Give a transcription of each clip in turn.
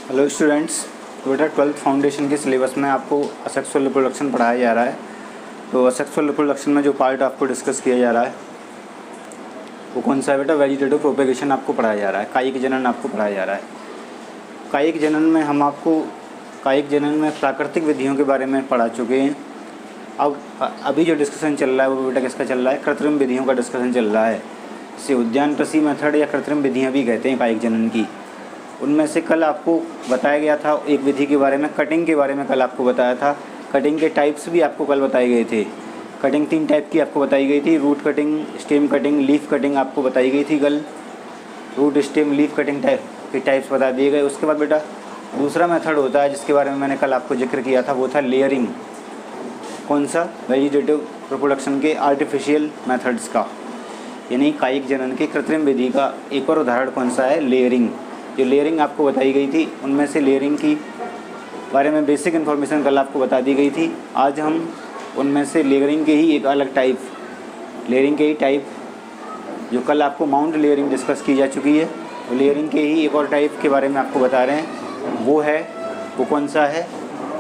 Hello students, बेटा 12th foundation के syllabus में आपको असेक्सुअल रिप्रोडक्शन पढ़ाया जा रहा है। तो असेक्सुअल रिप्रोडक्शन में जो पार्ट आपको डिस्कस किया जा रहा है वो कौन सा है बेटा? वेजिटेटिव प्रोपेगेशन आपको पढ़ाया जा रहा है, कायिक जनन आपको पढ़ाया जा रहा है। कायिक जनन में हम आपको कायिक जनन में प्राकृतिक विधियों के बारे में पढ़ा चुके हैं। अब अभी जो डिस्कशन चल रहा है वो बेटा किसका चल रहा है? कृत्रिम विधियों का डिस्कशन चल रहा है। इसे उद्यान कृषि मेथड या कृत्रिम विधियाँ भी कहते हैं कायिक जनन की। उनमें से कल आपको बताया गया था एक विधि के बारे में, कटिंग के बारे में कल आपको बताया था। कटिंग के टाइप्स भी आपको कल बताए गए थे। कटिंग 3 टाइप की आपको बताई गई थी, root cutting, stem cutting, leaf cutting आपको बताई गई थी कल। रूट, स्टेम, लीफ कटिंग के टाइप्स बता दिए गए। उसके बाद बेटा दूसरा मेथड होता है जिसके बारे में मैंने कल आपको जिक्र किया था, वो था लेयरिंग। कौन सा? वेजिटेटिव रिप्रोडक्शन के आर्टिफिशियल मेथड्स का, यानी कायिक जनन की कृत्रिम विधि का एक और उदाहरण कौन सा है? लेयरिंग। जो लेयरिंग आपको बताई गई थी उनमें से लेयरिंग की बारे में बेसिक इन्फॉर्मेशन कल आपको बता दी गई थी। आज हम उनमें से लेयरिंग के ही एक अलग टाइप, लेयरिंग के ही टाइप जो कल आपको माउंट लेयरिंग डिस्कस की जा चुकी है, तो लेयरिंग के ही एक और टाइप के बारे में आपको बता रहे हैं। वो कौन सा है?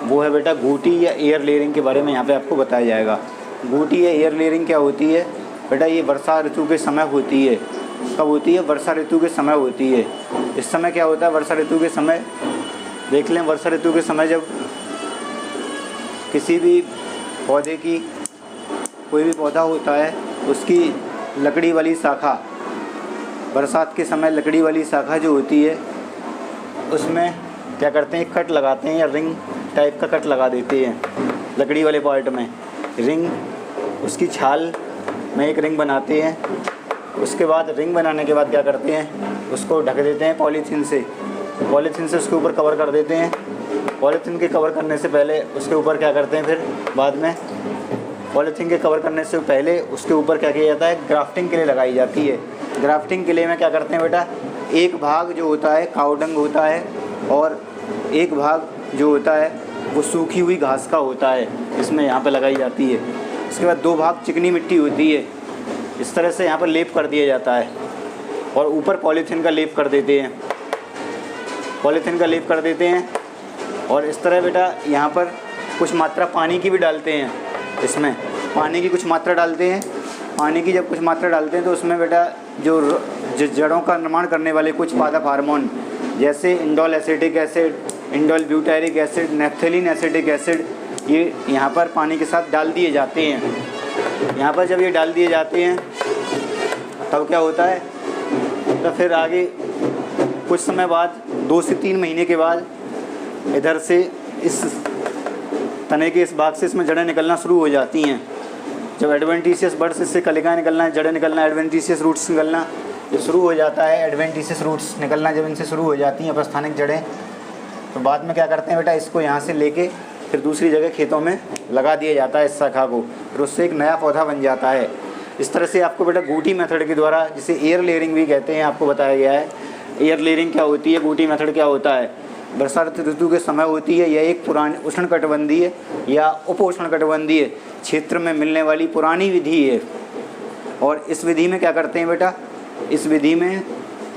वो है बेटा घूटी या एयर लेयरिंग के बारे में यहाँ पे आपको बताया जाएगा। घूटी या एयर लेयरिंग क्या होती है बेटा? ये वर्षा ऋतु के समय होती है। कब होती है? वर्षा ऋतु के समय होती है। इस समय क्या होता है? वर्षा ऋतु के समय देख लें, वर्षा ऋतु के समय जब किसी भी पौधे की, कोई भी पौधा होता है उसकी लकड़ी वाली शाखा, बरसात के समय लकड़ी वाली शाखा जो होती है उसमें क्या करते हैं? कट लगाते हैं या रिंग टाइप का कट लगा देते हैं लकड़ी वाले पार्ट में। रिंग, उसकी छाल में एक रिंग बनाते हैं। उसके बाद रिंग बनाने के बाद क्या करते हैं? उसको ढक देते हैं पॉलीथीन से। पॉलीथीन से उसके ऊपर कवर कर देते हैं। पॉलीथीन के कवर करने से पहले उसके ऊपर क्या करते हैं? फिर बाद में पॉलीथीन के कवर करने से पहले उसके ऊपर क्या किया जाता है? ग्राफ्टिंग के लिए लगाई जाती है। ग्राफ्टिंग के लिए में क्या करते हैं बेटा? एक भाग जो होता है काउडंग होता है और एक भाग जो होता है वो सूखी हुई घास का होता है, इसमें यहाँ पर लगाई जाती है। उसके बाद 2 भाग चिकनी मिट्टी होती है। इस तरह से यहाँ पर लेप कर दिया जाता है और ऊपर पॉलीथीन का लेप कर देते हैं। पॉलीथीन का लेप कर देते हैं और इस तरह बेटा यहाँ पर कुछ मात्रा पानी की भी डालते हैं। इसमें पानी की कुछ मात्रा डालते हैं। पानी की जब कुछ मात्रा डालते हैं तो उसमें बेटा जो जड़ों का निर्माण करने वाले कुछ पादप हार्मोन जैसे indole acetic acid, indole butyric acid, naphthalene acetic acid, ये यहाँ पर पानी के साथ डाल दिए जाते हैं। यहाँ पर जब ये डाल दिए जाते हैं तब क्या होता है? तो फिर आगे कुछ समय बाद 2 से 3 महीने के बाद इधर से इस तने के इस भाग से इसमें जड़ें निकलना शुरू हो जाती हैं। जब एडवेंटिशियस बड्स, इससे कलिकाएँ निकलना, जड़ें निकलना, एडवेंटिशियस रूट्स निकलना ये शुरू हो जाता है। एडवेंटिशियस रूट्स निकलना जब इनसे शुरू हो जाती हैं अपस्थानिक जड़ें, तो बाद में क्या करते हैं बेटा? इसको यहाँ से लेके फिर दूसरी जगह खेतों में लगा दिया जाता है इस शाखा को, फिर उससे एक नया पौधा बन जाता है। इस तरह से आपको बेटा घूटी मेथड के द्वारा, जिसे एयर लेयरिंग भी कहते हैं, आपको बताया गया है। एयर लेयरिंग क्या होती है, घूटी मेथड क्या होता है? वर्षा ऋतु के समय होती है। यह एक पुरानी उष्णकटिबंधीय या उप उष्णकटिबंधीय क्षेत्र में मिलने वाली पुरानी विधि है। और इस विधि में क्या करते हैं बेटा? इस विधि में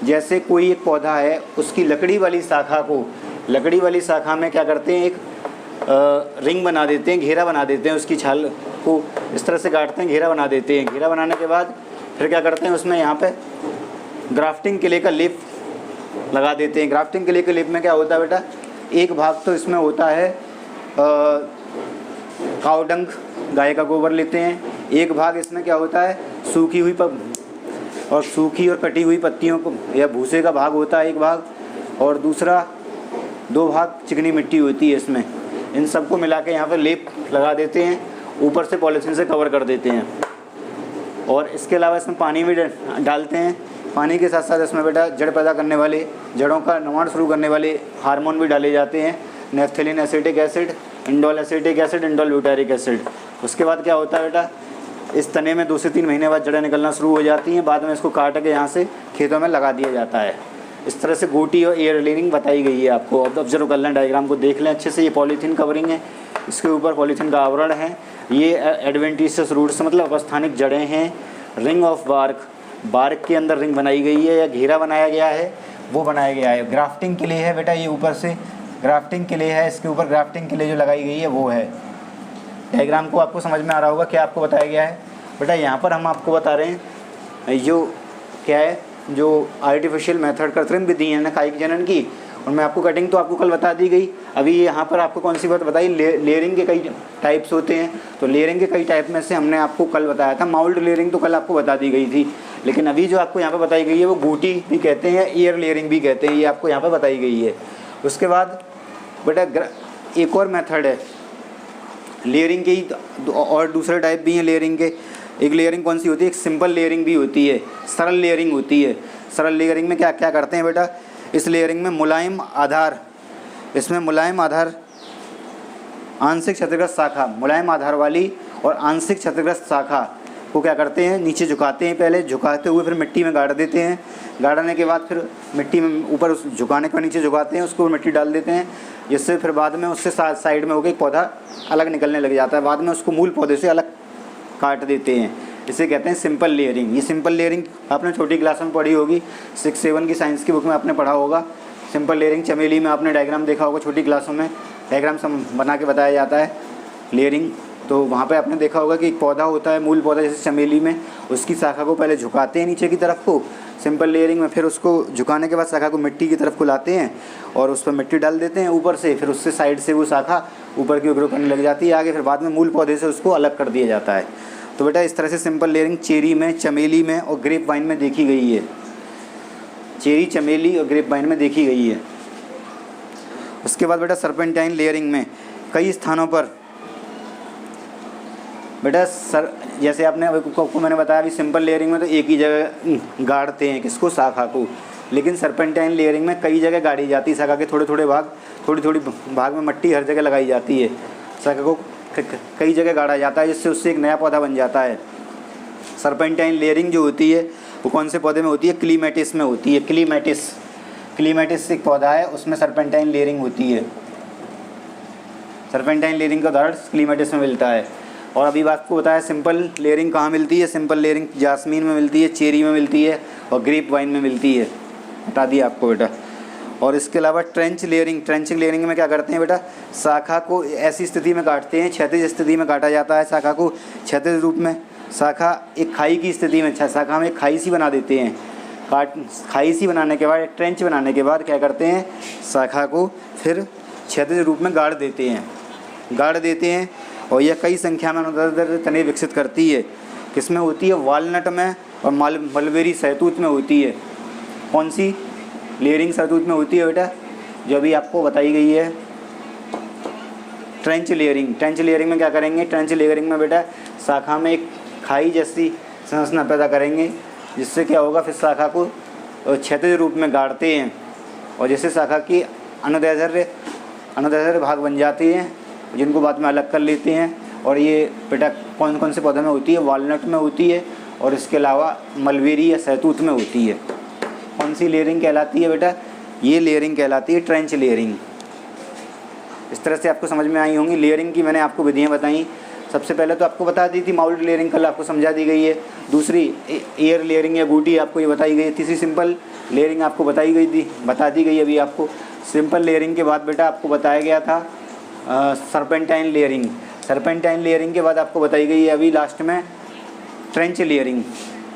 जैसे कोई एक पौधा है उसकी लकड़ी वाली शाखा को, लकड़ी वाली शाखा में क्या करते हैं? एक रिंग बना देते हैं, घेरा बना देते हैं। उसकी छाल को इस तरह से काटते हैं, घेरा बना देते हैं। घेरा बनाने के बाद फिर क्या करते हैं? उसमें यहाँ पे ग्राफ्टिंग के लिए का लेप लगा देते हैं। ग्राफ्टिंग के लिए के लेप में क्या होता है बेटा? एक भाग तो इसमें होता है काउडंग, गाय का गोबर लेते हैं। एक भाग इसमें क्या होता है? सूखी हुई और सूखी और कटी हुई पत्तियों को या भूसे का भाग होता है एक भाग, और दूसरा 2 भाग चिकनी मिट्टी होती है इसमें। इन सबको मिला के यहाँ पर लेप लगा देते हैं, ऊपर से पॉलीथीन से कवर कर देते हैं। और इसके अलावा इसमें पानी भी डालते हैं। पानी के साथ साथ इसमें बेटा जड़ पैदा करने वाले, जड़ों का निर्माण शुरू करने वाले हार्मोन भी डाले जाते हैं। Naphthalene acetic acid, indole acetic acid, indole butyric acid. उसके बाद क्या होता है बेटा? इस तने में 2 से 3 महीने बाद जड़ें निकलना शुरू हो जाती हैं। बाद में इसको काट के यहाँ से खेतों में लगा दिया जाता है। इस तरह से घूटी और एयर लेयरिंग बताई गई है आपको। अब ऑब्जर्व कर लें, डायग्राम को देख लें अच्छे से। ये पॉलीथीन कवरिंग है, इसके ऊपर पॉलीथीन का आवरण है। ये एडवेंटिशियस रूट्स मतलब अपस्थानिक जड़ें हैं। रिंग ऑफ बार्क, बार्क के अंदर रिंग बनाई गई है या घेरा बनाया गया है। वो बनाया गया है। ग्राफ्टिंग के लिए है बेटा, ये ऊपर से ग्राफ्टिंग के लिए है, इसके ऊपर ग्राफ्टिंग के लिए जो लगाई गई है वो है। डायग्राम को आपको समझ में आ रहा होगा क्या आपको बताया गया है बेटा। यहाँ पर हम आपको बता रहे हैं जो क्या है, जो आर्टिफिशियल मेथड कृत्रिम विधि है ना कायिक जनन की, उनमें आपको कटिंग तो आपको कल बता दी गई। अभी यहाँ पर आपको कौन सी बात बताई, लेयरिंग के कई टाइप्स होते हैं। तो लेयरिंग के कई टाइप में से हमने आपको कल बताया था माउल्ड लेयरिंग, तो कल आपको बता दी गई थी। लेकिन अभी जो आपको यहाँ पर बताई गई है वो बूटी भी कहते हैं, एयर लेयरिंग भी कहते हैं, ये आपको यहाँ पर बताई गई है। उसके बाद बेटा एक और मेथड है लेयरिंग के ही, और दूसरे टाइप भी हैं लेयरिंग के। एक लेयरिंग कौन सी होती है, एक सिंपल लेयरिंग भी होती है, सरल लेयरिंग होती है। सरल लेयरिंग में क्या क्या करते हैं बेटा, इस लेयरिंग में मुलायम आधार, इसमें मुलायम आधार आंशिक क्षतिग्रस्त शाखा, मुलायम आधार वाली और आंशिक क्षतिग्रस्त शाखा को क्या करते हैं, नीचे झुकाते हैं, पहले झुकाते हुए फिर मिट्टी में गाड़ देते हैं। गाड़ने के बाद फिर मिट्टी में ऊपर उस झुकाने पर नीचे झुकाते हैं, उसको मिट्टी डाल देते हैं, जिससे फिर बाद में उससे साइड में होकर एक पौधा अलग निकलने लग जाता है। बाद में उसको मूल पौधे से अलग काट देते हैं, इसे कहते हैं सिंपल लेयरिंग। ये सिंपल लेयरिंग आपने छोटी क्लास में पढ़ी होगी, 6-7 की साइंस की बुक में आपने पढ़ा होगा। सिंपल लेयरिंग चमेली में आपने डायग्राम देखा होगा, छोटी क्लासों में डायग्राम बना के बताया जाता है लेयरिंग। तो वहाँ पे आपने देखा होगा कि एक पौधा होता है, मूल पौधा जैसे चमेली में, उसकी शाखा को पहले झुकाते हैं नीचे की तरफ को सिंपल लेयरिंग में, फिर उसको झुकाने के बाद शाखा को मिट्टी की तरफ को लाते हैं और उस पर मिट्टी डाल देते हैं ऊपर से, फिर उससे साइड से वो शाखा ऊपर की ग्रो करने लग जाती है आगे, फिर बाद में मूल पौधे से उसको अलग कर दिया जाता है। तो बेटा इस तरह से सिंपल लेयरिंग चेरी में, चमेली में और ग्रेप वाइन में देखी गई है। चेरी, चमेली और ग्रेप वाइन में देखी गई है। उसके बाद बेटा सर्पेंटाइन लेयरिंग में कई स्थानों पर बेटा जैसे आपने आपको मैंने बताया अभी सिंपल लेयरिंग में तो एक ही जगह गाड़ते हैं किसको, शाखा को। लेकिन सर्पेंटाइन लेयरिंग में कई जगह गाड़ी जाती है, शाखा के थोड़े थोड़े भाग, थोड़ी थोड़ी भाग में मट्टी हर जगह लगाई जाती है, शाखा को कई जगह गाड़ा जाता है, जिससे उससे एक नया पौधा बन जाता है। सर्पेंटाइन लेयरिंग जो होती है वो कौन से पौधे में होती है, क्लीमेटिस में होती है। क्लीमेटिस एक पौधा है, उसमें सर्पेंटाइन लेयरिंग होती है। सर्पेंटाइन लेयरिंग का उदाहरण क्लीमेटिस में मिलता है। और अभी बात को बताया सिंपल लेयरिंग कहाँ मिलती है, सिंपल लेयरिंग जास्मीन में मिलती है, चेरी में मिलती है और ग्रेप वाइन में मिलती है, बता दिया आपको बेटा। और इसके अलावा ट्रेंच लेयरिंग में क्या करते हैं बेटा, शाखा को ऐसी स्थिति में काटते हैं, क्षैतिज स्थिति में काटा जाता है शाखा को, क्षैतिज रूप में। शाखा एक खाई की स्थिति में, शाखा में एक खाई सी बना देते हैं। खाई सी बनाने के बाद, एक ट्रेंच बनाने के बाद क्या करते हैं, शाखा को फिर क्षैतिज रूप में गाड़ देते हैं और यह कई संख्या में अनुदैर्ध्य तने विकसित करती है। किसमें होती है, वालनट में और मलबेरी सहतूत में होती है। कौन सी लेयरिंग सहतूत में होती है बेटा, जो अभी आपको बताई गई है ट्रेंच लेयरिंग में क्या करेंगे, ट्रेंच लेयरिंग में बेटा शाखा में एक खाई जैसी संरचना पैदा करेंगे, जिससे क्या होगा, फिर शाखा को क्षैतिज रूप में गाड़ते हैं और जिससे शाखा की अनुदैर्ध्य भाग बन जाते हैं, जिनको बाद में अलग कर लेते हैं। और ये बेटा कौन कौन से पौधों में होती है, वालनट में होती है और इसके अलावा मलबेरी या सहतूत में होती है। कौन सी लेयरिंग कहलाती है बेटा, ये लेयरिंग कहलाती है ट्रेंच लेयरिंग। इस तरह से आपको समझ में आई होंगी। लेयरिंग की मैंने आपको विधियाँ बताई। सबसे पहले तो आपको बता दी थी माउल्ड लेयरिंग, कल आपको समझा दी गई है। दूसरी एयर लेयरिंग या बूटी आपको ये बताई गई। तीसरी सिंपल लेयरिंग आपको बता दी गई अभी आपको। सिंपल लेयरिंग के बाद बेटा आपको बताया गया था सर्पेंटाइन लेयरिंग के बाद आपको बताई गई है अभी लास्ट में ट्रेंच लेयरिंग।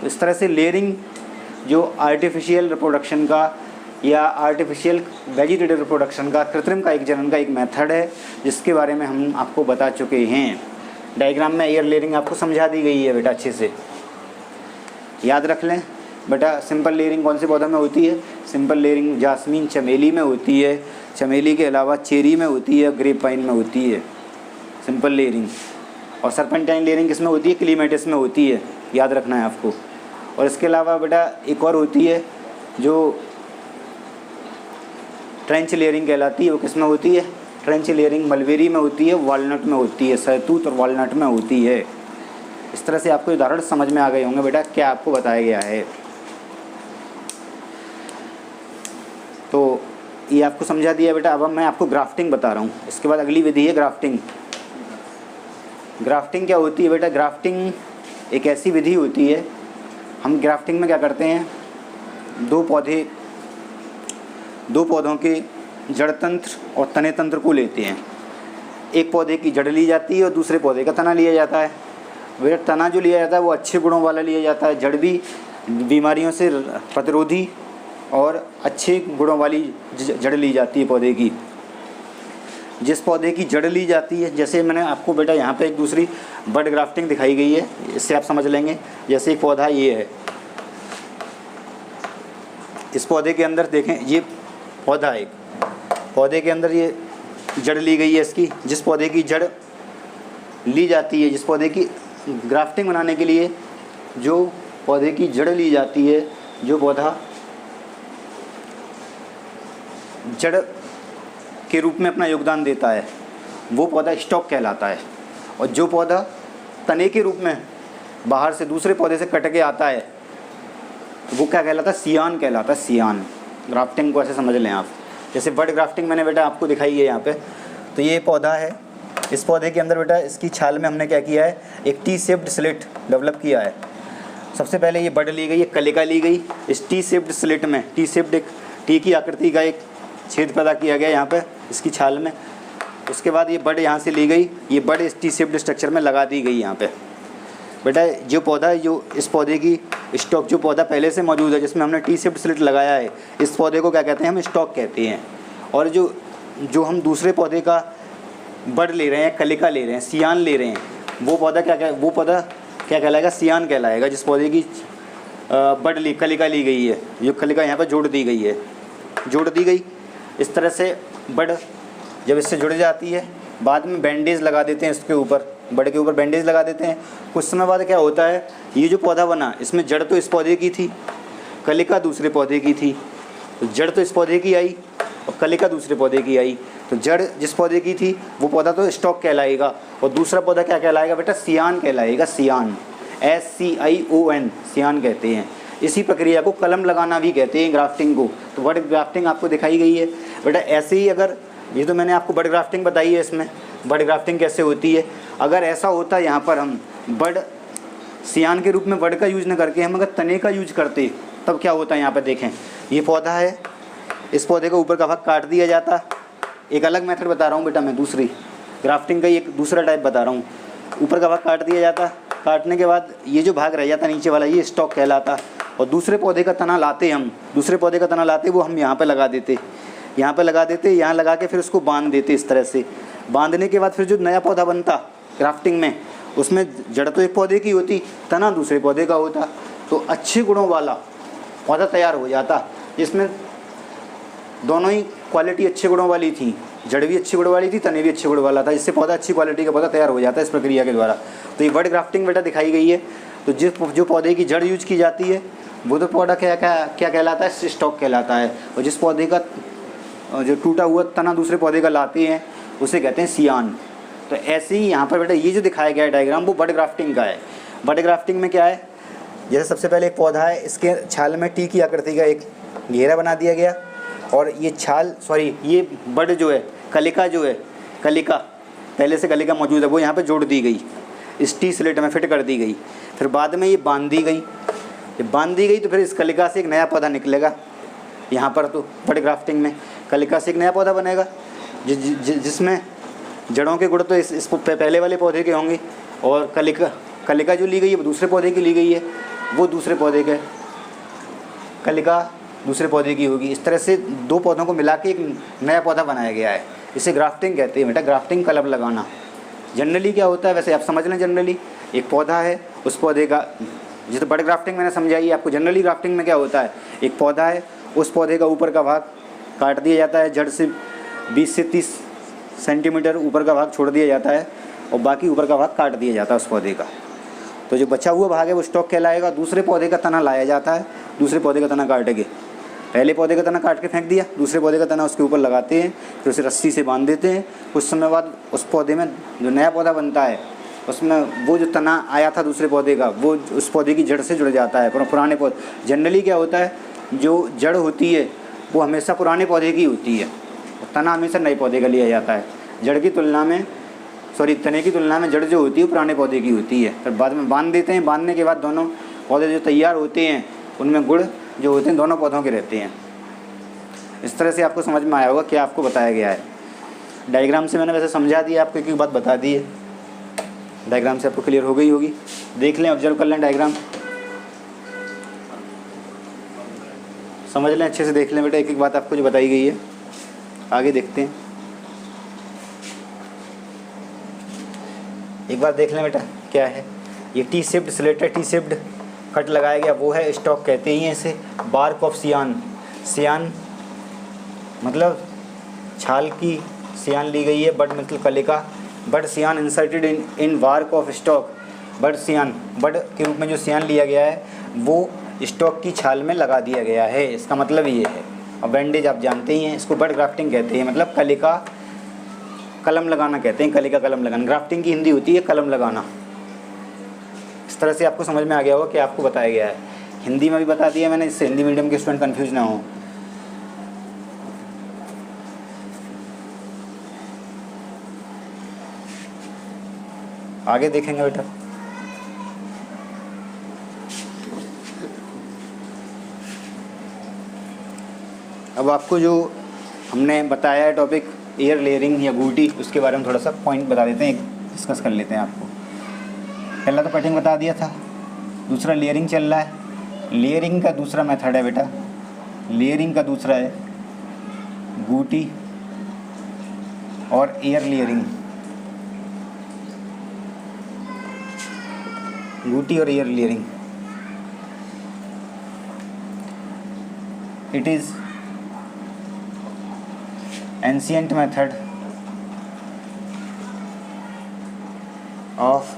इस तरह से लेयरिंग जो आर्टिफिशियल रिप्रोडक्शन का या आर्टिफिशियल वेजिटेटिव रिप्रोडक्शन का, कृत्रिम कायिक जनन का एक मेथड है, जिसके बारे में हम आपको बता चुके हैं। डायग्राम में एयर लेयरिंग आपको समझा दी गई है बेटा, अच्छे से याद रख लें बेटा। सिंपल लेयरिंग कौन से पौधों में होती है, सिंपल लेयरिंग जास्मीन चमेली में होती है, चमेली के अलावा चेरी में होती है, ग्रेप वाइन में होती है सिंपल लेयरिंग। और सर्पेंटाइन लेयरिंग किस में होती है, क्लीमेटिस में होती है, याद रखना है आपको। और इसके अलावा बेटा एक और होती है जो ट्रेंच लेयरिंग कहलाती है, वो किस में होती है, ट्रेंच लेयरिंग मलबेरी में होती है, वालनट में होती है, सहतूत और वालनट में होती है। इस तरह से आपको उदाहरण समझ में आ गए होंगे बेटा, क्या आपको बताया गया है। तो ये आपको समझा दिया बेटा। अब मैं आपको ग्राफ्टिंग बता रहा हूँ। इसके बाद अगली विधि है ग्राफ्टिंग। ग्राफ्टिंग क्या होती है बेटा, ग्राफ्टिंग एक ऐसी विधि होती है, हम ग्राफ्टिंग में क्या करते हैं, दो पौधे दो पौधों के जड़ तंत्र और तने तंत्र को लेते हैं। एक पौधे की जड़ ली जाती है और दूसरे पौधे का तना लिया जाता है। वह तना जो लिया जाता है वो अच्छे गुणों वाला लिया जाता है, जड़ भी बीमारियों से प्रतिरोधी और अच्छे गुणों वाली जड़ ली जाती है पौधे की। जिस पौधे की जड़ ली जाती है, जैसे मैंने आपको बेटा यहाँ पे एक दूसरी बड ग्राफ्टिंग दिखाई गई है, इससे आप समझ लेंगे। जैसे एक पौधा ये है, इस पौधे के अंदर देखें, ये पौधा एक पौधे के अंदर ये जड़ ली गई है इसकी। जिस पौधे की जड़ ली जाती है, जिस पौधे की ग्राफ्टिंग बनाने के लिए जो पौधे की जड़ ली जाती है, जो पौधा जड़ के रूप में अपना योगदान देता है, वो पौधा स्टॉक कहलाता है। और जो पौधा तने के रूप में बाहर से दूसरे पौधे से कट के आता है, वो क्या कहलाता है? सियान कहलाता है। सियान ग्राफ्टिंग को ऐसे समझ लें आप। जैसे बड ग्राफ्टिंग मैंने बेटा आपको दिखाई है यहाँ पे, तो ये पौधा है। इस पौधे के अंदर बेटा इसकी छाल में हमने क्या किया है, एक टी शेप्ड स्लिट डेवलप किया है। सबसे पहले ये बड ली गई, ये कलिका ली गई। इस टी शेप्ड स्लिट में टी शेप्ड एक टी की आकृति का एक छेद पैदा किया गया यहाँ पे इसकी छाल में। उसके बाद ये बड यहाँ से ली गई, ये बड इस टी शेप्ड स्ट्रक्चर में लगा दी गई यहाँ पे। बेटा जो पौधा, जो इस पौधे की स्टॉक, जो पौधा पहले से मौजूद है जिसमें हमने टी शेप्ड स्लिट लगाया है, इस पौधे को क्या कहते हैं? हम स्टॉक कहते हैं। और जो हम दूसरे पौधे का बड ले रहे हैं, कलिका ले रहे हैं, सियान ले रहे हैं, वो पौधा क्या कहलाएगा? सियान कहलाएगा। जिस पौधे की कलिका ली गई है, जो कलिका यहाँ पर जोड़ दी गई इस तरह से बड जब इससे जुड़ जाती है, बाद में बैंडेज लगा देते हैं इसके ऊपर, बड के ऊपर बैंडेज लगा देते हैं। कुछ समय बाद क्या होता है, ये जो पौधा बना, इसमें जड़ तो इस पौधे की थी, कलिका दूसरे पौधे की थी। तो जड़ तो इस पौधे की आई और कलिका दूसरे पौधे की आई। तो जड़ जिस पौधे की थी वो पौधा तो स्टॉक कहलाएगा, और दूसरा पौधा क्या कहलाएगा बेटा? सियान कहलाएगा। सियान, SCION, सियान कहते हैं। इसी प्रक्रिया को कलम लगाना भी कहते हैं, ग्राफ्टिंग को। तो बड ग्राफ्टिंग आपको दिखाई गई है बेटा। ऐसे ही अगर, ये तो मैंने आपको बड ग्राफ्टिंग बताई है, इसमें बड ग्राफ्टिंग कैसे होती है। अगर ऐसा होता है यहाँ पर हम बड सियान के रूप में बड का यूज न करके हम अगर तने का यूज करते, तब क्या होता है? यहाँ पर देखें, ये पौधा है, इस पौधे का ऊपर का भाग काट दिया जाता। एक अलग मेथड बता रहा हूँ बेटा मैं, दूसरी ग्राफ्टिंग का एक दूसरा टाइप बता रहा हूँ। ऊपर का भाग काट दिया जाता, काटने के बाद ये जो भाग रह जाता नीचे वाला, ये स्टॉक कहलाता। और दूसरे पौधे का तना लाते हम, दूसरे पौधे का तना लाते, वो हम यहाँ पे लगा देते, यहाँ लगा के फिर उसको बांध देते। इस तरह से बांधने के बाद फिर जो नया पौधा बनता ग्राफ्टिंग में, उसमें जड़ तो एक पौधे की होती, तना दूसरे पौधे का होता। तो अच्छे गुणों वाला पौधा तैयार हो जाता, जिसमें दोनों ही क्वालिटी अच्छे गुणों वाली थी, जड़ भी अच्छी गुण वाली थी, तने भी अच्छे गुण वाला था, जिससे पौधा अच्छी क्वालिटी का पौधा तैयार हो जाता है इस प्रक्रिया के द्वारा। तो ये बड ग्राफ्टिंग बेटा दिखाई गई है। तो जो पौधे की जड़ यूज की जाती है वो तो पौधा क्या कहलाता है? स्टॉक कहलाता है। और जिस पौधे का जो टूटा हुआ तना दूसरे पौधे का लाते हैं, उसे कहते हैं सियान। तो ऐसे ही यहाँ पर बेटा ये जो दिखाया गया है डायग्राम, वो बड ग्राफ्टिंग का है। बड ग्राफ्टिंग में क्या है, जैसे सबसे पहले एक पौधा है, इसके छाल में टी की आकृति का एक घेरा बना दिया गया, और ये बड जो है, कलिका पहले से कलिका मौजूद है, वो यहाँ पे जोड़ दी गई, इस टी स्लिट में फिट कर दी गई। फिर बाद में ये बांध दी गई, जब बांध दी गई तो फिर इस कलिका से एक नया पौधा निकलेगा। यहाँ पर तो बड ग्राफ्टिंग में कलिका से एक नया पौधा बनेगा, जिसमें जड़ों के गुण तो इस पहले वाले पौधे के होंगे, और कलिका जो ली गई है वो दूसरे पौधे की ली गई है, वो दूसरे पौधे के कलिका दूसरे पौधे की होगी। इस तरह से दो पौधों को मिला के एक नया पौधा बनाया गया है। इसे ग्राफ्टिंग कहते हैं बेटा, ग्राफ्टिंग कलम लगाना। जनरली क्या होता है, वैसे आप समझ लें, जनरली एक पौधा है, उस पौधे का, जिस बड ग्राफ्टिंग मैंने समझाई आपको, जनरली ग्राफ्टिंग में क्या होता है, एक पौधा है, उस पौधे का ऊपर का भाग काट दिया जाता है, जड़ से 20 से 30 सेंटीमीटर ऊपर का भाग छोड़ दिया जाता है, और बाकी ऊपर का भाग काट दिया जाता है उस पौधे का। तो जो बचा हुआ भाग है वो स्टॉक कहलाएगा। दूसरे पौधे का तना लाया जाता है, दूसरे पौधे का तना काट के, पहले पौधे का तना काट के फेंक दिया, दूसरे पौधे का तना उसके ऊपर लगाते हैं, फिर उसे रस्सी से बांध देते हैं। कुछ समय बाद उस पौधे में जो नया पौधा बनता है, उसमें वो जो तना आया था दूसरे पौधे का, वो उस पौधे की जड़ से जुड़ जाता है। पुराने पौधे जनरली क्या होता है, जो जड़ होती है वो हमेशा पुराने पौधे की होती है, तना हमेशा नए पौधे का लिया जाता है। जड़ की तुलना में, तने की तुलना में जड़ जो होती है वो पुराने पौधे की होती है। फिर बाद में बांध देते हैं, बांधने के बाद दोनों पौधे जो तैयार होते हैं, उनमें गुण जो होते हैं दोनों पौधों के रहते हैं। इस तरह से आपको समझ में आया होगा क्या आपको बताया गया है। डायग्राम से मैंने वैसे समझा दिया आपको, एक एक बात बता दी है। डायग्राम से आपको क्लियर हो गई होगी। देख लें, ऑब्जर्व कर लें डायग्राम, समझ लें, अच्छे से देख लें बेटा, एक एक बात आपको जो बताई गई है। आगे देखते हैं, एक बार देख लें बेटा क्या है। ये T shift Slater T shift cut लगाया गया वो है स्टॉक, कहते ही हैं इसे। बार्क ऑफ सियान, सियान मतलब छाल की सियान ली गई है, बड मतलब कलिका, bud scion inserted in bark of stock. Bud scion, bud के रूप में जो सियान लिया गया है वो स्टॉक की छाल में लगा दिया गया है, इसका मतलब ये है। और बैंडेज आप जानते ही हैं, इसको बड ग्राफ्टिंग कहते हैं, मतलब कलिका कलम लगाना कहते हैं, कलिका कलम लगाना। ग्राफ्टिंग की हिंदी होती है कलम लगाना। इस तरह से आपको समझ में आ गया होगा कि आपको बताया गया है। हिंदी में भी बता दिया मैंने, इससे हिंदी मीडियम के स्टूडेंट कंफ्यूज ना हो। आगे देखेंगे बेटा, अब आपको जो हमने बताया है टॉपिक एयर लेयरिंग या बूटी, उसके बारे में थोड़ा सा पॉइंट बता देते हैं, डिस्कस कर लेते हैं। आपको पहला तो कटिंग बता दिया था, दूसरा लेयरिंग चल रहा है। लेयरिंग का दूसरा मेथड है बेटा, लेयरिंग का दूसरा है बूटी और एयर लेयरिंग। बूटी और air layering, it is ancient method of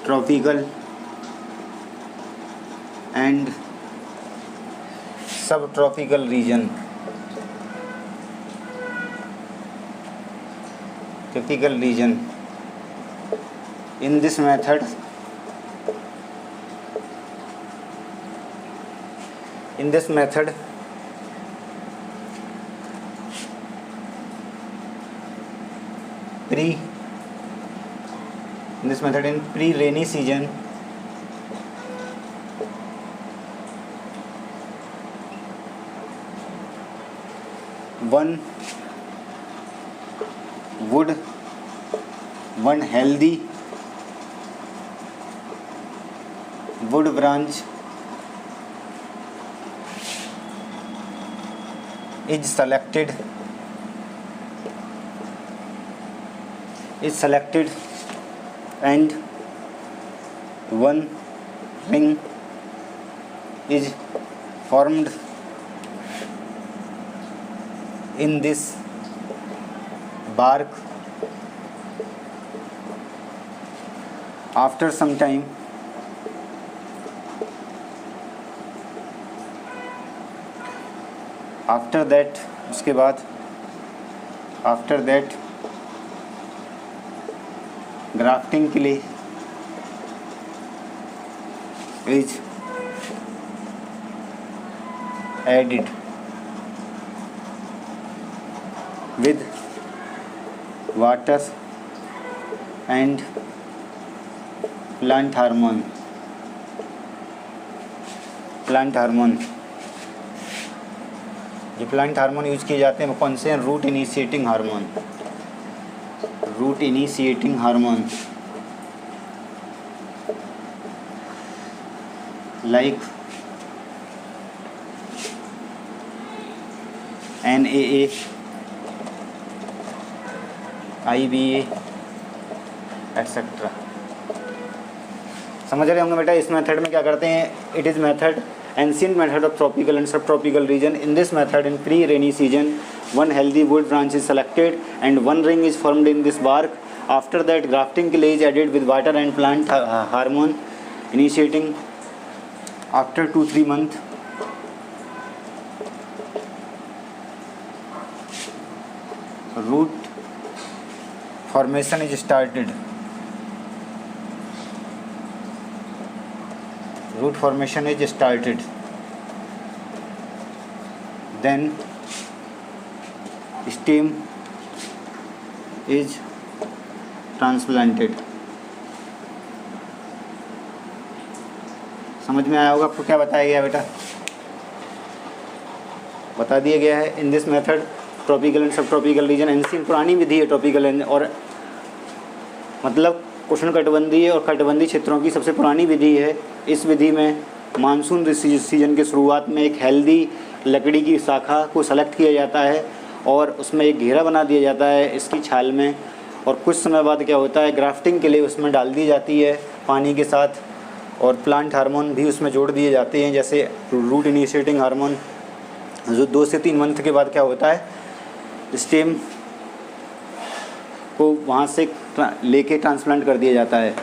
tropical and subtropical region. Tropical region. In this method, in pre-rainy season, one healthy wood branch is selected and one ring is formed in this bark. After some time, after that grafting के लिए is added with water and plant hormone. ये plant hormone use किए जाते हैं, कौन से हैं? Root initiating hormone like NAA, IBA etcetera. समझ रहे होंगे बेटा। इस मेथड में क्या करते हैं? It is method ancient method of tropical and subtropical region. In this method, in pre-rainy season, one healthy wood branch is selected and one ring is formed in this bark. After that, grafting clay is added with water and plant hormone, initiating after 2-3 months. Root formation is started. Then stem is transplanted. समझ में आया होगा आपको क्या बताया गया बेटा? बता दिया गया है। In this method tropical and सब ट्रॉपिकल रीजन एंशिएंट, पुरानी विधि है ट्रॉपिकल एंड, और मतलब उष्णकटिबंधीय और कटिबंधीय क्षेत्रों की सबसे पुरानी विधि है। इस विधि में मानसून सीजन के शुरुआत में एक हेल्दी लकड़ी की शाखा को सेलेक्ट किया जाता है और उसमें एक घेरा बना दिया जाता है इसकी छाल में, और कुछ समय बाद क्या होता है, ग्राफ्टिंग के लिए उसमें डाल दी जाती है पानी के साथ, और प्लांट हार्मोन भी उसमें जोड़ दिए जाते हैं, जैसे रूट इनिशिएटिंग हार्मोन, जो 2 से 3 मंथ के बाद क्या होता है, स्टेम को वहाँ से लेके ट्रांसप्लांट कर दिया जाता है।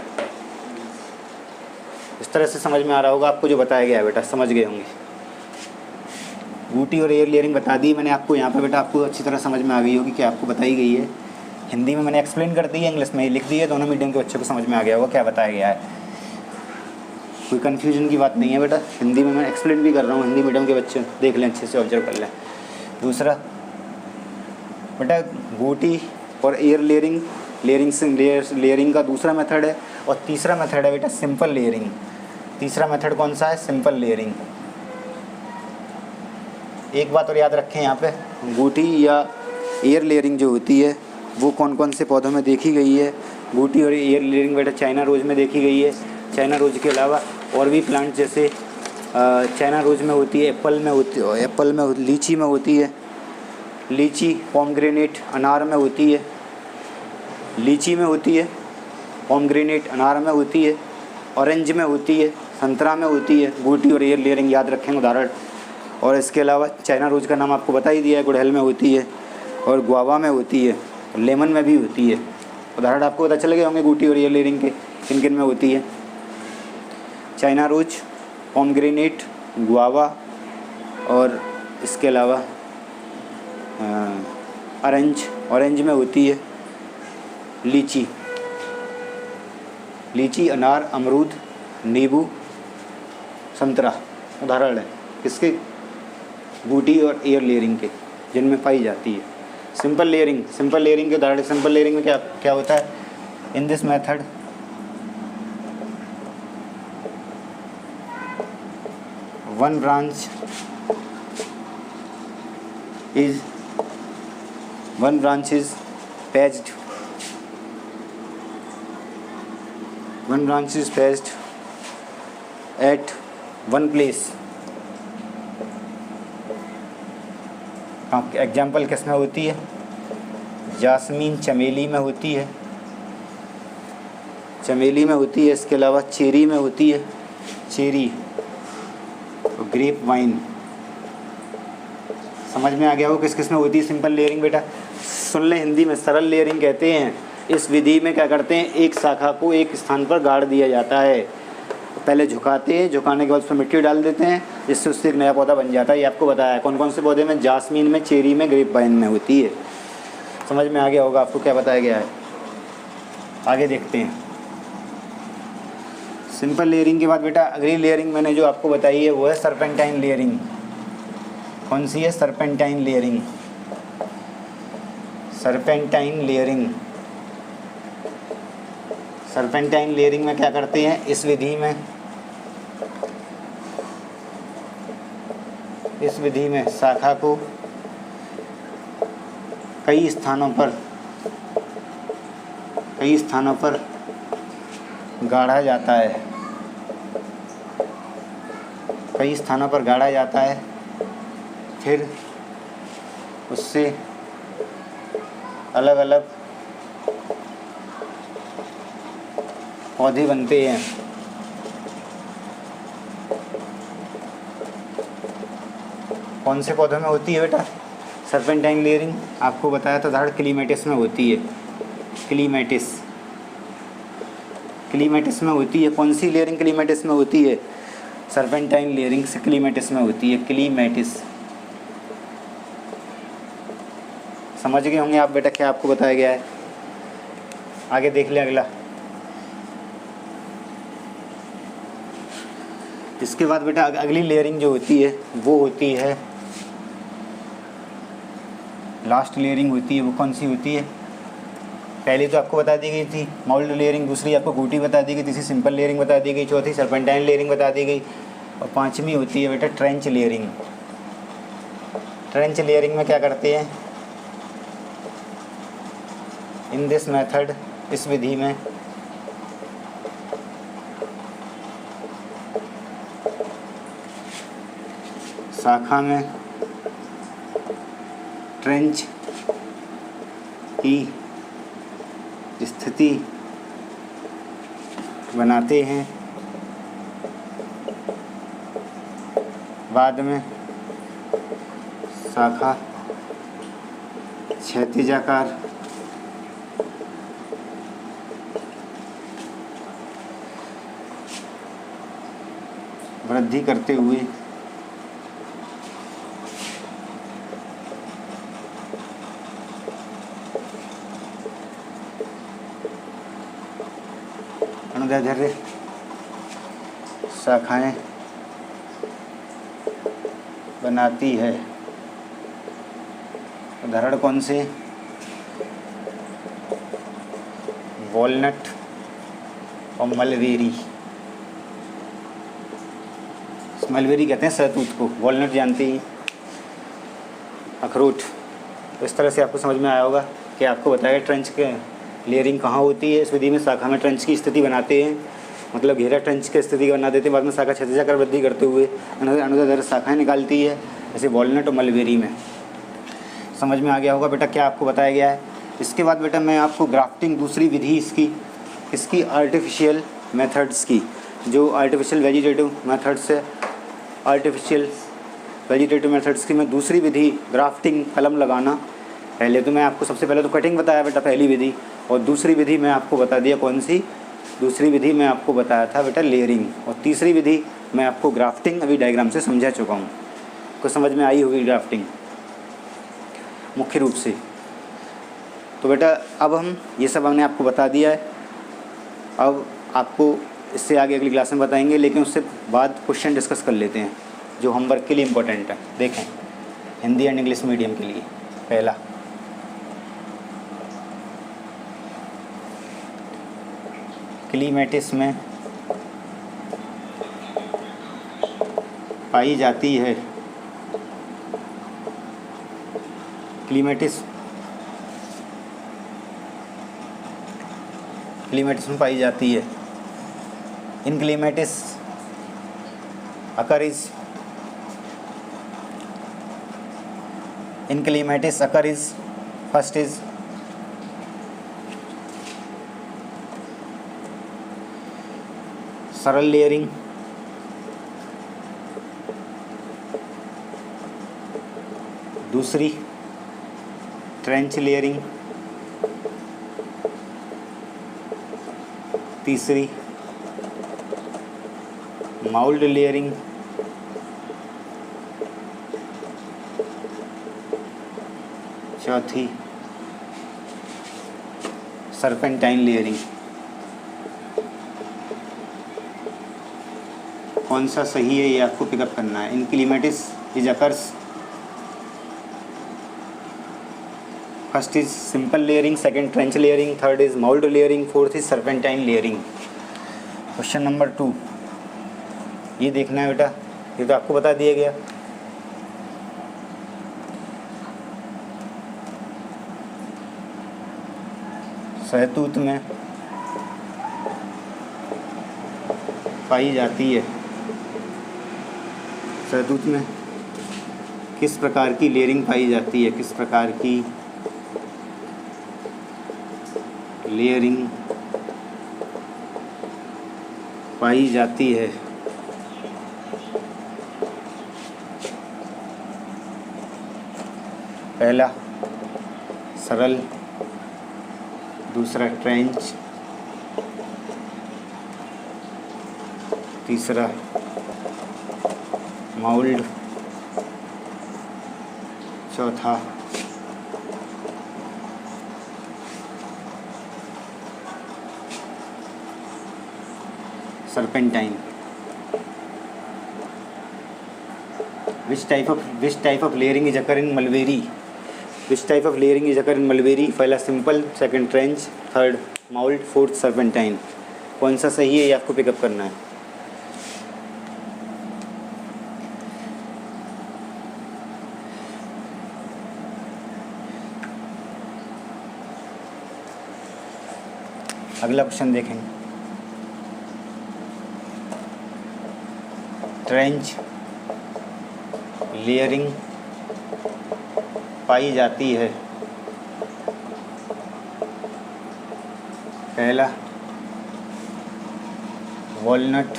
इस तरह से समझ में आ रहा होगा आपको जो बताया गया है बेटा, समझ गए होंगे। बूटी और एयर लेयरिंग बता दी मैंने आपको यहाँ पे बेटा, आपको अच्छी तरह समझ में आ गई होगी कि आपको बताई गई है। हिंदी में मैंने एक्सप्लेन कर दी है, इंग्लिश में ही लिख दी है, दोनों मीडियम के बच्चों को समझ में आ गया होगा क्या बताया गया है। कोई कन्फ्यूजन की बात नहीं है बेटा, हिंदी में मैं एक्सप्लेन भी कर रहा हूँ, हिंदी मीडियम के बच्चे देख लें, अच्छे से ऑब्जर्व कर लें। दूसरा बेटा बूटी और एयर लेयरिंग, लेयरिंग का दूसरा मेथड है, और तीसरा मेथड है बेटा सिंपल लेयरिंग। तीसरा मेथड कौन सा है, सिंपल लेयरिंग। एक बात और याद रखें यहाँ पे, बूटी या एयर लेयरिंग जो होती है वो कौन कौन से पौधों में देखी गई है। बूटी और एयर लेयरिंग बेटा चाइना रोज में देखी गई है। चाइना रोज के अलावा और भी प्लांट जैसे चाइना रोज में होती है, एप्पल में लीची में होती है, लीची पोमग्रेनेट अनार में होती है, लीची में होती है, पोमग्रेनेट अनार में होती है, ऑरेंज में होती है, संतरा में होती है। बूटी और एयर लेयरिंग याद रखें उदाहरण। और इसके अलावा चाइना रोज का नाम आपको बता ही दिया है, गुड़हल में होती है और गुआवा में होती है, लेमन में भी होती है। उदाहरण आपको पता चल गए होंगे बूटी और एयर लेयरिंग के किन किन में होती है। चाइना रोज, पोमग्रेनेट, गुआवा और इसके अलावा ऑरेंज में होती है, लीची, अनार, अमरूद, नींबू, संतरा उदाहरण है किसके, बूटी और एयर लेयरिंग के, जिनमें पाई जाती है। सिंपल लेयरिंग के उदाहरण, सिंपल लेयरिंग में क्या होता है, in this method one branch is patched at one place। Example किस में होती है, जास्मीन चमेली में होती है, इसके अलावा चेरी में होती है, चेरी और ग्रेप वाइन। समझ में आ गया हो किस किस में होती है सिंपल लेयरिंग बेटा। सुन लें, हिंदी में सरल लेयरिंग कहते हैं। इस विधि में क्या करते हैं, एक शाखा को एक स्थान पर गाड़ दिया जाता है, पहले झुकाते हैं, झुकाने के बाद उसमें मिट्टी डाल देते हैं, जिससे उससे एक नया पौधा बन जाता है। ये आपको बताया है कौन कौन से पौधे में, जास्मीन में, चेरी में, ग्रेप वाइन में होती है। समझ में आ गया होगा आपको क्या बताया गया है। आगे देखते हैं। सिंपल लेयरिंग के बाद बेटा अगली लेयरिंग मैंने जो आपको बताई है वो है सर्पेंटाइन लेयरिंग। कौन सी है, सर्पेंटाइन लेयरिंग। सर्पेंटाइन लेयरिंग में क्या करते हैं, इस विधि में शाखा को कई स्थानों पर गाड़ा जाता है, फिर उससे अलग अलग पौधे बनते हैं। कौन से पौधों में होती है बेटा सर्पेंटाइन लेयरिंग, आपको बताया था उदाहरण क्लीमेटिस में होती है। क्लीमेटिस में होती है। कौन सी लेयरिंग क्लीमेटिस में होती है, सर्पेंटाइन लेयरिंग से क्लीमेटिस में होती है। क्लीमेटिस समझ गए होंगे आप बेटा क्या आपको बताया गया है। आगे देख लें अगला। इसके बाद बेटा अगली लेयरिंग जो होती है वो होती है, लास्ट लेयरिंग होती है। वो कौन सी होती है, पहली तो आपको बता दी गई थी मोल्ड लेयरिंग, दूसरी आपको बूटी बता दी गई, तीसरी सिंपल लेयरिंग बता दी गई, चौथी सर्पेंटाइन लेयरिंग बता दी गई, और पांचवी होती है बेटा ट्रेंच लेयरिंग। ट्रेंच लेयरिंग में क्या करते हैं, इन दिस मेथड, इस विधि में शाखा में ट्रेंच की स्थिति बनाते हैं, बाद में शाखा क्षैतिजाकार वृद्धि करते हुए अनुदैर्ध्य शाखाएं बनाती है। उदाहरण कौन से, वॉलनट और मलबेरी। मलबेरी कहते हैं सहतूत को, वॉलनट जानते ही, अखरोट। इस तरह से आपको समझ में आया होगा कि आपको बताया ट्रेंच के लेयरिंग कहाँ होती है। इस विधि में शाखा में ट्रेंच की स्थिति बनाते हैं, मतलब घेरा ट्रेंच की स्थिति बना देते हैं, बाद में शाखा क्षैतिजाकार वृद्धि करते हुए अनुदैर्ध्य शाखाएं निकालती है, जैसे वॉलनट और मलबेरी में। समझ में आ गया होगा बेटा क्या आपको बताया गया है। इसके बाद बेटा मैं आपको ग्राफ्टिंग, दूसरी विधि इसकी आर्टिफिशियल मेथड्स की, जो आर्टिफिशियल वेजिटेटिव मेथड्स है, आर्टिफिशियल वेजिटेटिव मेथड्स की मैं दूसरी विधि ग्राफ्टिंग, कलम लगाना। पहले तो मैं आपको सबसे पहले तो कटिंग बताया बेटा पहली विधि, और दूसरी विधि मैं आपको बता दिया कौन सी, दूसरी विधि मैं आपको बताया था बेटा लेयरिंग, और तीसरी विधि मैं आपको ग्राफ्टिंग अभी डायग्राम से समझा चुका हूँ। कुछ समझ में आई होगी ग्राफ्टिंग मुख्य रूप से। तो बेटा अब हम ये सब हमने आपको बता दिया है, अब आपको इससे आगे अगली क्लास में बताएंगे, लेकिन उससे बाद क्वेश्चन डिस्कस कर लेते हैं जो होमवर्क के लिए इम्पोर्टेंट है। देखें हिंदी एंड इंग्लिश मीडियम के लिए, पहला क्लीमेटिस में पाई जाती है, क्लीमेटिस में पाई जाती है। In clematis occur is first is सरल लेयरिंग, दूसरी ट्रेंच लेयरिंग, तीसरी माउल्ड लेयरिंग, चौथी सर्पेंटाइन लेयरिंग। कौन सा सही है ये आपको पिकअप करना है। In clematis is occurs, first is simple layering, second trench layering, third is mould layering, fourth is serpentine layering. Question number 2 ये देखना है बेटा, ये तो आपको बता दिया गया। सहतूत में पाई जाती है, सहतूत में किस प्रकार की लेयरिंग पाई जाती है, किस प्रकार की लेयरिंग पाई जाती है। पहला सरल, दूसरा ट्रेंच, तीसरा माउल्ड, चौथा serpentine. Which type of layering is occur in mulberry? Which type of layering is occur in mulberry? पहला simple, second trench, third mould, fourth serpentine. कौन सा सही है ये आपको पिकअप करना है। अगला क्वेश्चन देखेंगे। ट्रेंच लेयरिंग पाई जाती है। पहला वॉलनट,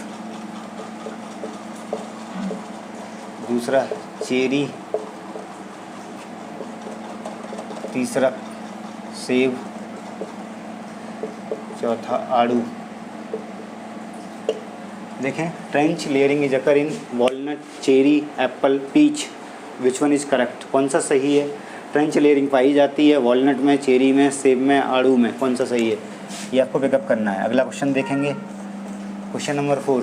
दूसरा चेरी, तीसरा सेब, चौथा आड़ू। देखें, trench layering is occur in walnut, cherry, apple, peach, which one is correct? कौन सा सही है? ट्रेंच लेयरिंग पाई जाती है वॉलनट में, चेरी में, सेब में, आड़ू में, कौन सा सही है? ये आपको पिकअप करना है। अगला क्वेश्चन देखेंगे, क्वेश्चन नंबर 4।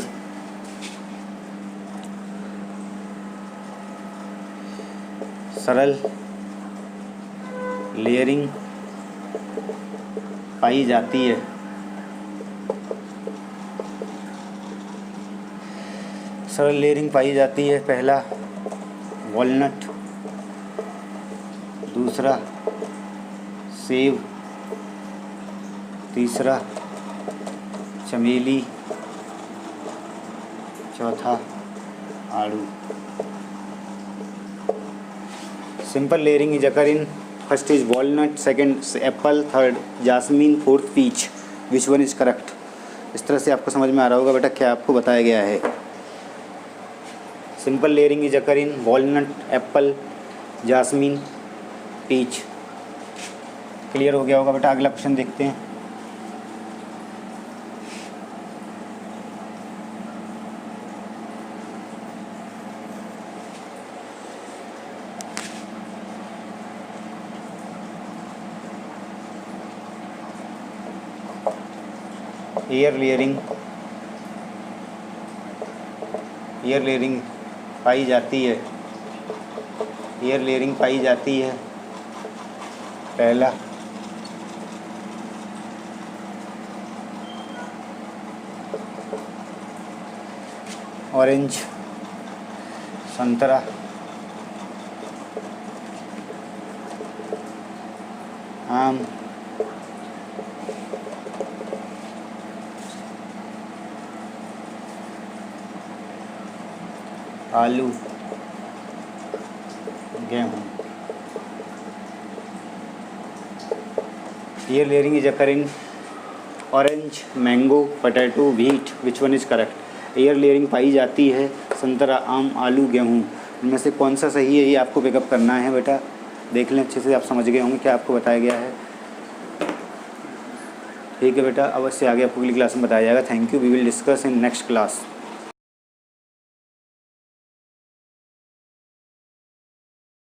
सरल लेयरिंग पाई जाती है। सरल लेयरिंग पाई जाती है। पहला वॉलनट, दूसरा सेब, तीसरा चमेली, चौथा आड़ू। Simple layering is occur in first is walnut, second apple, third jasmine, fourth peach, which one is correct? इस तरह से आपको समझ में आ रहा होगा बेटा क्या आपको बताया गया है। Simple layering is occur in walnut, apple, jasmine, peach. Clear हो गया होगा बेटा। अगला क्वेश्चन देखते हैं। एयर लेयरिंग पाई जाती है। एयर लेयरिंग पाई जाती है। पहला ऑरेंज, संतरा, आम, आलू, गेहूँ। Air layering is occur in orange, mango, potato, wheat, which one is correct? Air layering पाई जाती है संतरा, आम, आलू, गेहूँ। इनमें से कौन सा सही है ये आपको पिकअप करना है बेटा। देख लें अच्छे से, आप समझ गए होंगे क्या आपको बताया गया है। ठीक है बेटा, अवश्य आगे आपको अगली क्लास में बताया जाएगा। Thank you. We will discuss in next class.